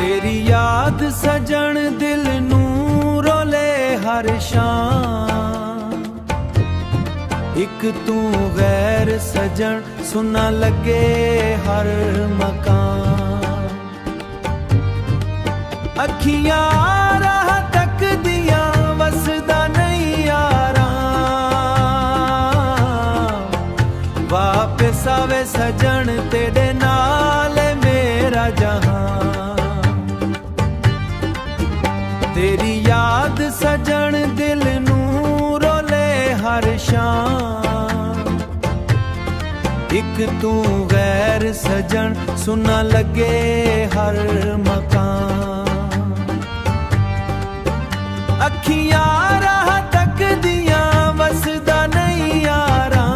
तेरी याद सजन दिल नू रोले हर शाम। एक तू गैर सजन सुना लगे हर मकान। अखियां राह तक दिया वसदा नहीं यारा। वापिस आवे सजन तेरे नाल मेरा जहां। तेरी याद सजन दिल नू रोले हर शाम। एक तू गैर सजन सुना लगे हर मकान। अखियां राह तक दिया वसदा नहीं यारा।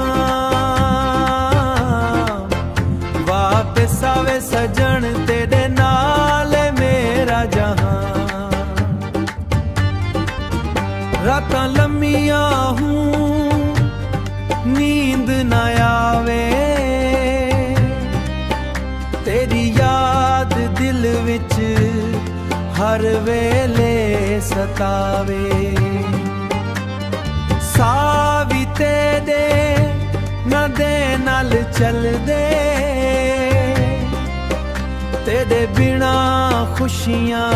वापिस आवे सजन तेरे नाल मेरा जहां। रातां लम्मियां हूँ नींद न आवे। तेरी याद दिल विच हर वेले सतावे। साह भी तेरे न दे नाल चल दे। तेरे बिना खुशियां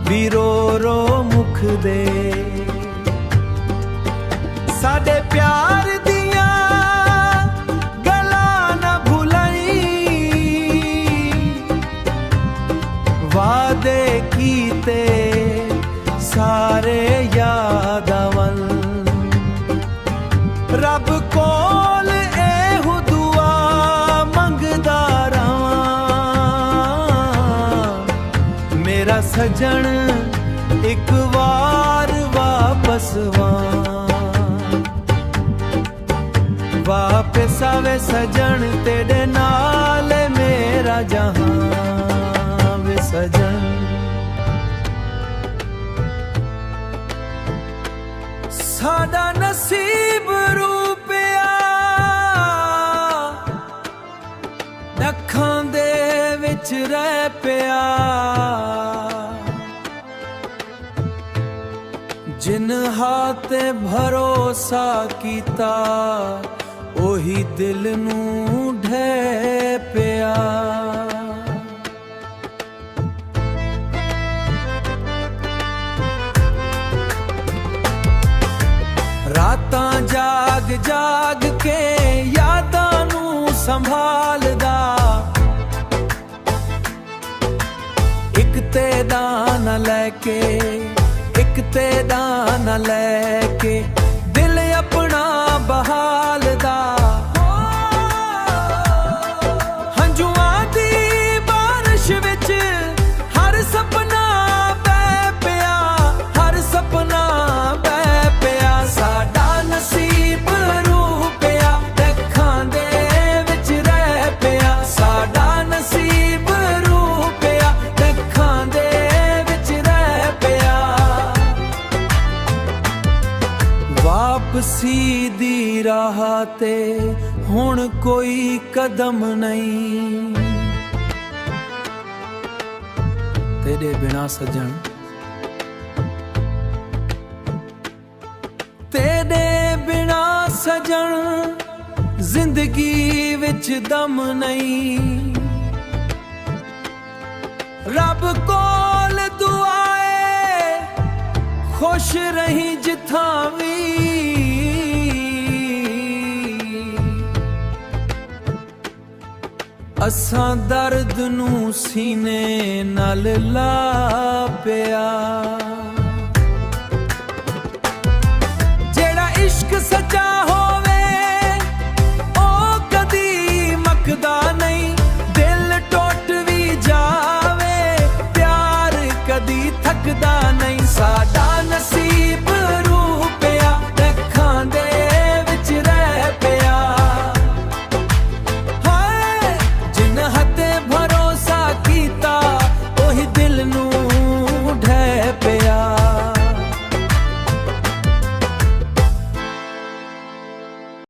भी रो रो मुख दे। साडे प्यार दियां गल्लां ना भुलाई। वादे कीते सारे यादां। रब कोल एहो दुआ मंगदा रहां। मेरा सजन एक बार वापस वापिस आवे सजन तेरे नाल मेरा जहां। वे सजन साडा नसीब रूपिया अखां दे विच रह पिया। जिन हाथे भरोसा कीता ओही दिल नू ढह पिया। रातां जाग जाग के यादां नू संभालदा। एक ते दाना लैके एक ते दाना लैके दिल अपना बहालदा। हंजुआं दी बारिश विच हर सपना बह पिया। हर सपना बह पिया। साडा नसीब रूपिया अखां दे विच रह पिया। साडा नसीब रूपिया अखां दे विच रह पिया। वापसी दी राह ते हुण कोई कदम नहीं। तेरे बिना सजन तेरे बिना सजन जिंदगी विच दम नहीं। रब कोल दुआए खुश रही जिथां वी। असां दर्द नू सीने नाल ला पिया। जेड़ा इश्क सच्चा हो